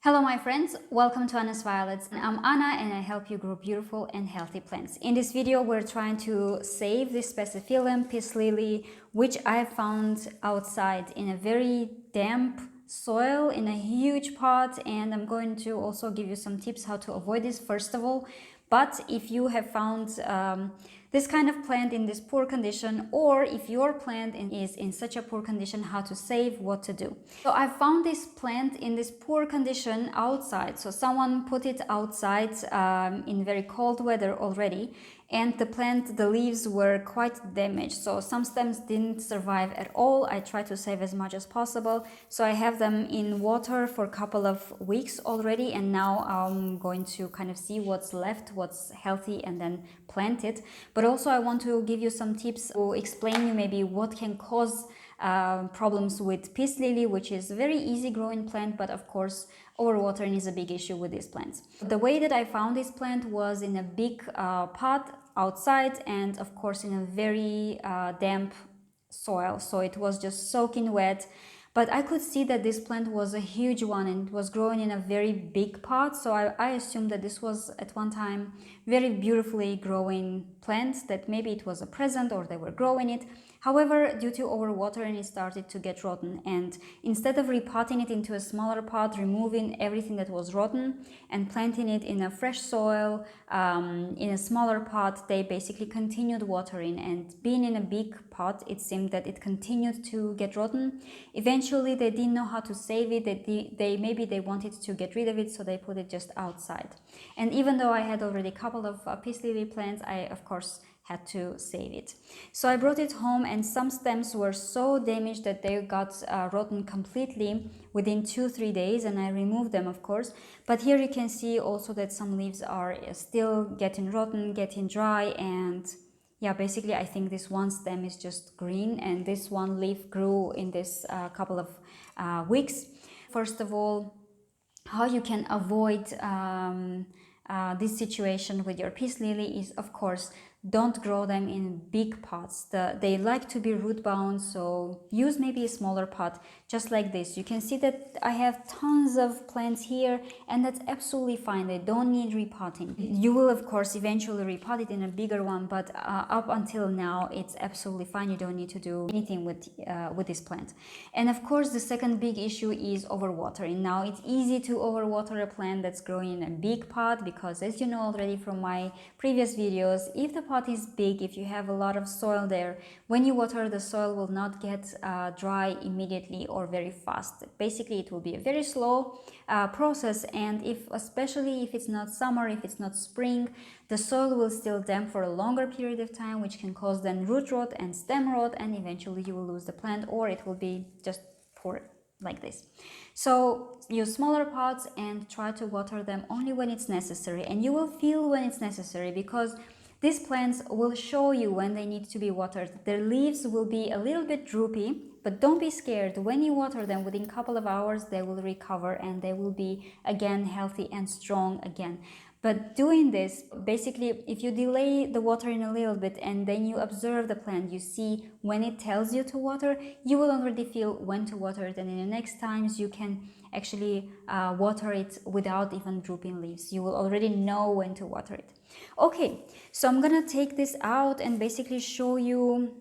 Hello my friends, welcome to Anna's Violets. I'm Anna and I help you grow beautiful and healthy plants. In this video we're trying to save this Speciphyllum peace lily, which I found outside in a very damp soil in a huge pot, and I'm going to also give you some tips how to avoid this first of all. But if you have found this kind of plant in this poor condition, or if your plant is in such a poor condition, how to save, what to do. So I found this plant in this poor condition outside. So someone put it outside in very cold weather already, and the leaves were quite damaged. So some stems didn't survive at all. I tried to save as much as possible. So I have them in water for a couple of weeks already, and now I'm going to kind of see what's left, what's healthy, and then plant it. But also I want to give you some tips to explain you maybe what can cause problems with peace lily, which is a very easy growing plant, but of course overwatering is a big issue with these plants. The way that I found this plant was in a big pot outside, and of course in a very damp soil, so it was just soaking wet. But I could see that this plant was a huge one and it was growing in a very big pot, so I assumed that this was at one time very beautifully growing plant, that maybe it was a present or they were growing it. However, due to overwatering, it started to get rotten, and instead of repotting it into a smaller pot, removing everything that was rotten and planting it in a fresh soil, in a smaller pot, they basically continued watering, and being in a big pot, it seemed that it continued to get rotten. Eventually, they didn't know how to save it. Maybe they wanted to get rid of it, so they put it just outside. And even though I had already a couple of peace lily plants, I of course had to save it. So I brought it home, and some stems were so damaged that they got rotten completely within 2-3 days, and I removed them of course. But here you can see also that some leaves are still getting rotten, getting dry, and yeah, basically I think this one stem is just green, and this one leaf grew in this couple of weeks. First of all, how you can avoid this situation with your peace lily is, of course, don't grow them in big pots. They like to be root bound, so use maybe a smaller pot, just like this. You can see that I have tons of plants here, and that's absolutely fine. They don't need repotting. You will of course eventually repot it in a bigger one, but up until now it's absolutely fine. You don't need to do anything with this plant. And of course the second big issue is overwatering. Now it's easy to overwater a plant that's growing in a big pot, because as you know already from my previous videos, if the pot is big, if you have a lot of soil there, when you water, the soil will not get dry immediately or very fast. Basically it will be a very slow process, and especially if it's not summer, if it's not spring, the soil will still damp for a longer period of time, which can cause then root rot and stem rot, and eventually you will lose the plant, or it will be just poor like this. So use smaller pots and try to water them only when it's necessary, and you will feel when it's necessary, because these plants will show you when they need to be watered. Their leaves will be a little bit droopy, but don't be scared. When you water them, within a couple of hours they will recover and they will be again healthy and strong again. But doing this, basically, if you delay the watering a little bit and then you observe the plant, you see when it tells you to water, you will already feel when to water it, and in the next times you can actually water it without even drooping leaves. You will already know when to water it. Okay, so I'm gonna take this out and basically show you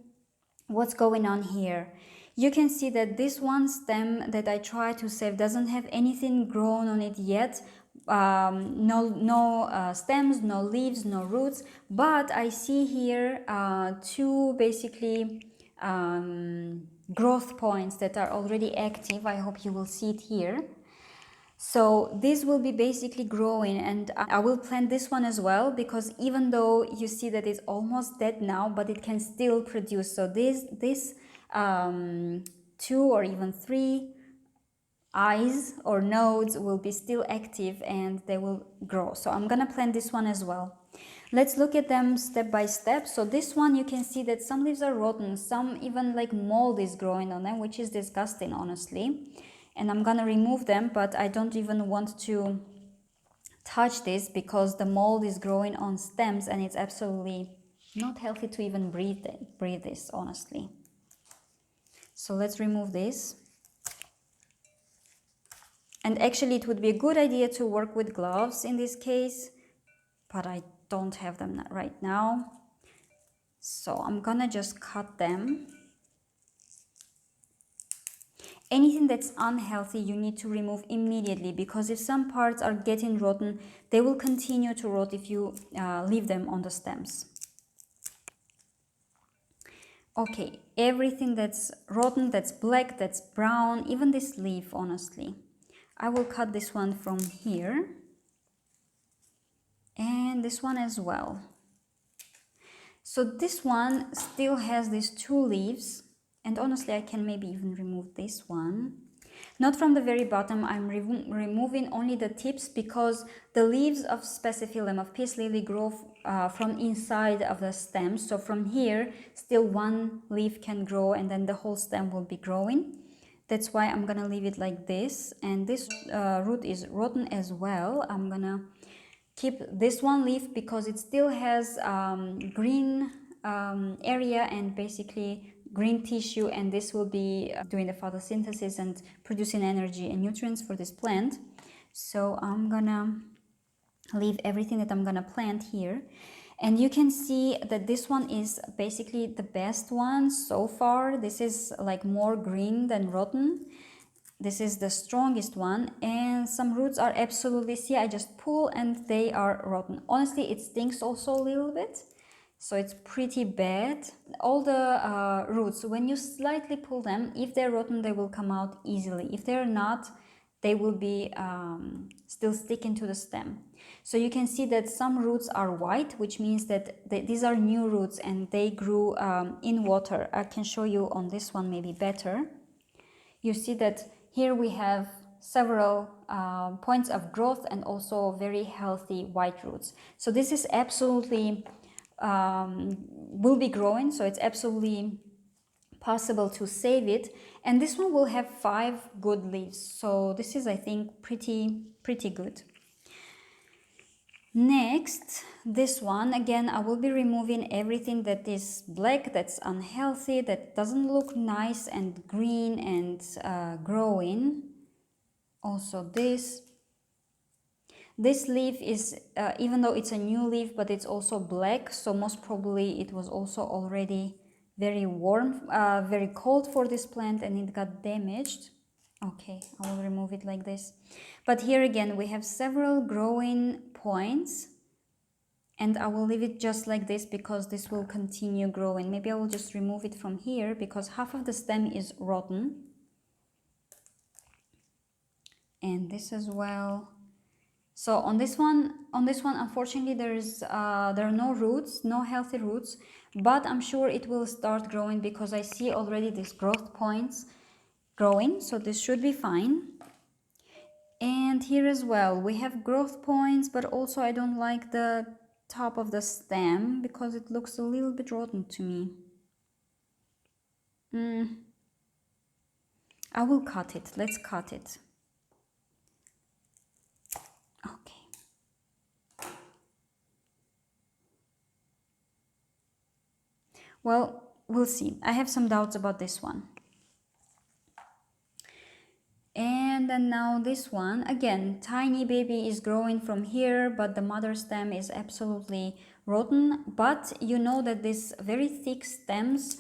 what's going on here. You can see that this one stem that I try to save doesn't have anything grown on it yet. No stems, no leaves, no roots, but I see here two basically growth points that are already active. I hope you will see it here. So this will be basically growing, and I will plant this one as well, because even though you see that it's almost dead now, but it can still produce. So this 2 or even 3 eyes or nodes will be still active and they will grow. So I'm gonna plant this one as well. Let's look at them step by step. So this one, you can see that some leaves are rotten, some even like mold is growing on them, which is disgusting, honestly. And I'm gonna remove them, but I don't even want to touch this because the mold is growing on stems and it's absolutely not healthy to even breathe this, honestly. So let's remove this. And actually it would be a good idea to work with gloves in this case, but I don't have them right now. So I'm gonna just cut them. Anything that's unhealthy you need to remove immediately, because if some parts are getting rotten, they will continue to rot if you leave them on the stems. Okay, everything that's rotten, that's black, that's brown, even this leaf, honestly. I will cut this one from here. And this one as well. So this one still has these 2 leaves. And honestly, I can maybe even remove this one. Not from the very bottom, I'm removing only the tips, because the leaves of Speciphyllum, of peace lily, grow from inside of the stem. So from here, still 1 leaf can grow, and then the whole stem will be growing. That's why I'm gonna leave it like this. And this root is rotten as well. I'm gonna keep this 1 leaf because it still has green area and basically green tissue, and this will be doing the photosynthesis and producing energy and nutrients for this plant. So I'm gonna leave everything that I'm gonna plant here. And you can see that this one is basically the best one so far. This is like more green than rotten. This is the strongest one, and some roots are absolutely, see, I just pull and they are rotten. Honestly, it stinks also a little bit, so it's pretty bad. All the roots, when you slightly pull them, if they're rotten, they will come out easily. If they're not, they will be still sticking to the stem. So you can see that some roots are white, which means that these are new roots and they grew in water. I can show you on this one maybe better. You see that here we have several points of growth and also very healthy white roots. So this is absolutely will be growing, so it's absolutely possible to save it. And this one will have 5 good leaves, so this is, I think, pretty good. Next, this one, again, I will be removing everything that is black, that's unhealthy, that doesn't look nice and green and growing. Also this leaf is, even though it's a new leaf, but it's also black, so most probably it was also already very warm, very cold for this plant, and it got damaged. Okay, I will remove it like this. But here again, we have several growing points, and I will leave it just like this because this will continue growing. Maybe I will just remove it from here because half of the stem is rotten. And this as well. So on this one, unfortunately, there are no roots, no healthy roots, but I'm sure it will start growing because I see already these growth points growing, so this should be fine. And here as well, we have growth points, but also I don't like the top of the stem because it looks a little bit rotten to me. I will cut it. Let's cut it. Okay. Well, we'll see. I have some doubts about this one. And then now this one, again, tiny baby is growing from here, but the mother stem is absolutely rotten. But you know that these very thick stems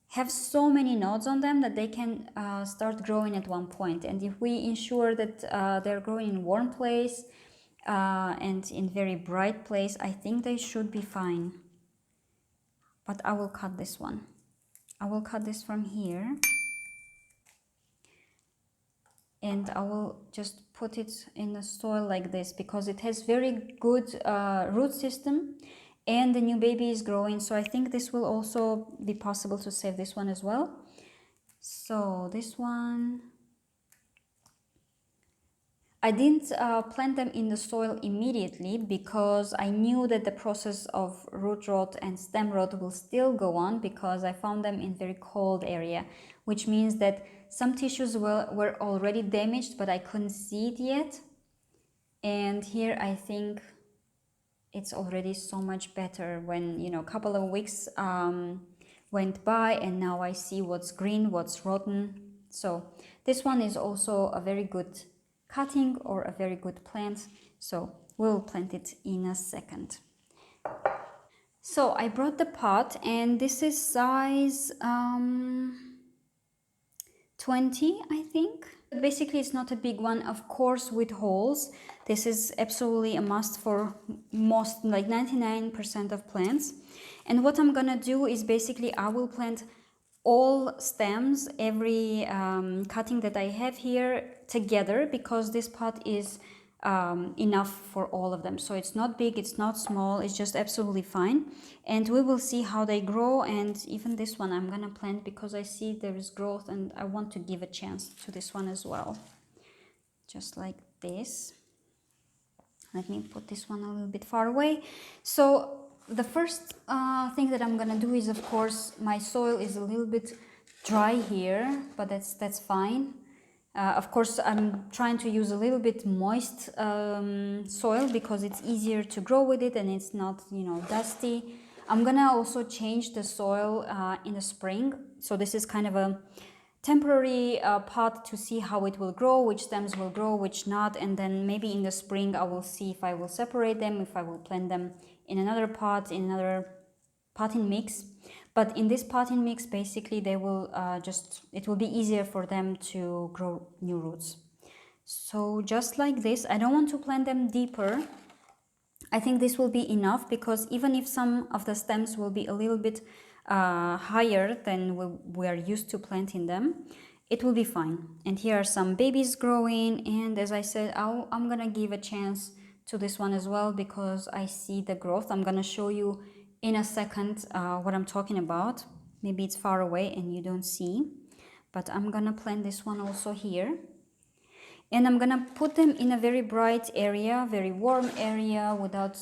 have so many nodes on them that they can start growing at one point. And if we ensure that they're growing in warm place and in very bright place, I think they should be fine. But I will cut this one. I will cut this from here. And I will just put it in the soil like this because it has very good root system and the new baby is growing, so I think this will also be possible to save this one as well. So this one, I didn't plant them in the soil immediately because I knew that the process of root rot and stem rot will still go on because I found them in very cold area, which means that some tissues were already damaged, but I couldn't see it yet. And here I think it's already so much better when, you know, a couple of weeks went by and now I see what's green, what's rotten. So this one is also a very good cutting or a very good plant. So we'll plant it in a second. So I brought the pot, and this is size 20, I think. Basically, it's not a big one, of course, with holes. This is absolutely a must for most, like 99% of plants. And what I'm gonna do is basically I will plant all stems, every cutting that I have here together, because this pot is enough for all of them. So it's not big, it's not small, it's just absolutely fine. And we will see how they grow. And even this one I'm gonna plant because I see there is growth and I want to give a chance to this one as well. Just like this. Let me put this one a little bit far away. So the first thing that I'm gonna do is, of course, my soil is a little bit dry here, but that's fine. Of course, I'm trying to use a little bit moist soil because it's easier to grow with it and it's not, you know, dusty. I'm gonna also change the soil in the spring. So this is kind of a temporary pot to see how it will grow, which stems will grow, which not, and then maybe in the spring I will see if I will separate them, if I will plant them in another pot, in another potting mix. But in this potting mix, basically they will it will be easier for them to grow new roots. So just like this, I don't want to plant them deeper. I think this will be enough, because even if some of the stems will be a little bit higher than we are used to planting them, it will be fine. And here are some babies growing, and as I said, I'm gonna give a chance to this one as well because I see the growth. I'm gonna show you in a second what I'm talking about. Maybe it's far away and you don't see, but I'm gonna plant this one also here. And I'm gonna put them in a very bright area, very warm area without,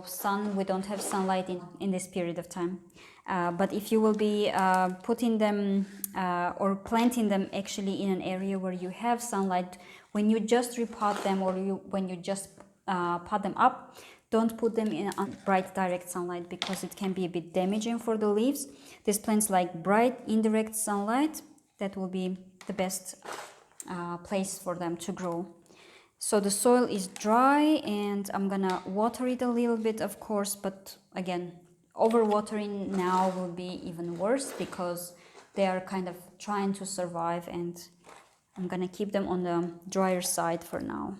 sun. We don't have sunlight in this period of time. But if you will be putting them or planting them actually in an area where you have sunlight, when you just repot them or when you just pot them up, don't put them in bright direct sunlight because it can be a bit damaging for the leaves. These plants like bright indirect sunlight. That will be the best place for them to grow. So the soil is dry and I'm gonna water it a little bit, of course, but again, overwatering now will be even worse because they are kind of trying to survive, and I'm gonna keep them on the drier side for now.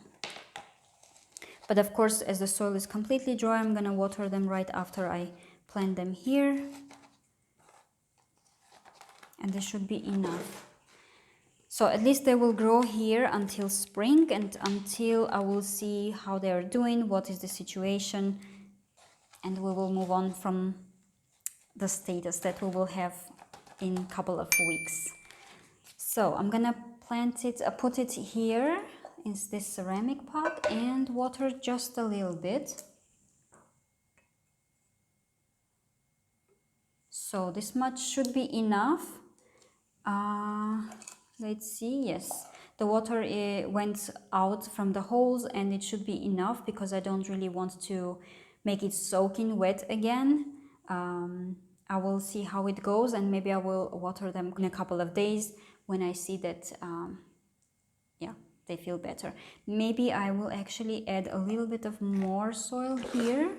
But of course, as the soil is completely dry, I'm gonna water them right after I plant them here, and this should be enough. So at least they will grow here until spring and until I will see how they are doing, what is the situation, and we will move on from the status that we will have in a couple of weeks. So I'm gonna plant it, put it here in this ceramic pot and water just a little bit. So this much should be enough. Let's see, yes, the water went out from the holes and it should be enough because I don't really want to make it soaking wet again. I will see how it goes and maybe I will water them in a couple of days when I see that, they feel better. Maybe I will actually add a little bit of more soil here.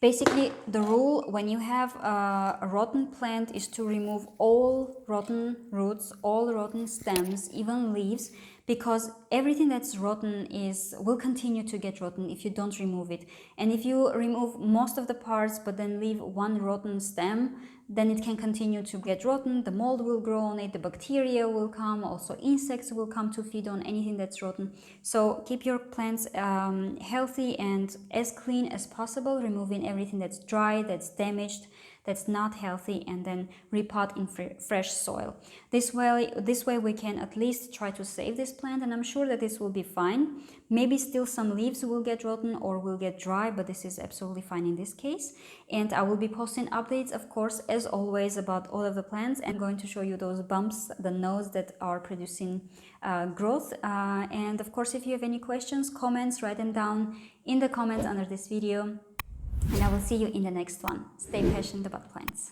Basically, the rule when you have a rotten plant is to remove all rotten roots, all rotten stems, even leaves, because everything that's rotten will continue to get rotten if you don't remove it. And if you remove most of the parts but then leave one rotten stem, then it can continue to get rotten, the mold will grow on it, the bacteria will come, also insects will come to feed on anything that's rotten. So keep your plants healthy and as clean as possible, removing everything that's dry, that's damaged, that's not healthy, and then repot in fresh soil. This way we can at least try to save this plant, and I'm sure that this will be fine. Maybe still some leaves will get rotten or will get dry, but this is absolutely fine in this case. And I will be posting updates, of course, as always, about all of the plants. I'm going to show you those bumps, the nodes that are producing growth. And of course, if you have any questions, comments, write them down in the comments under this video. And I will see you in the next one. Stay passionate about plants.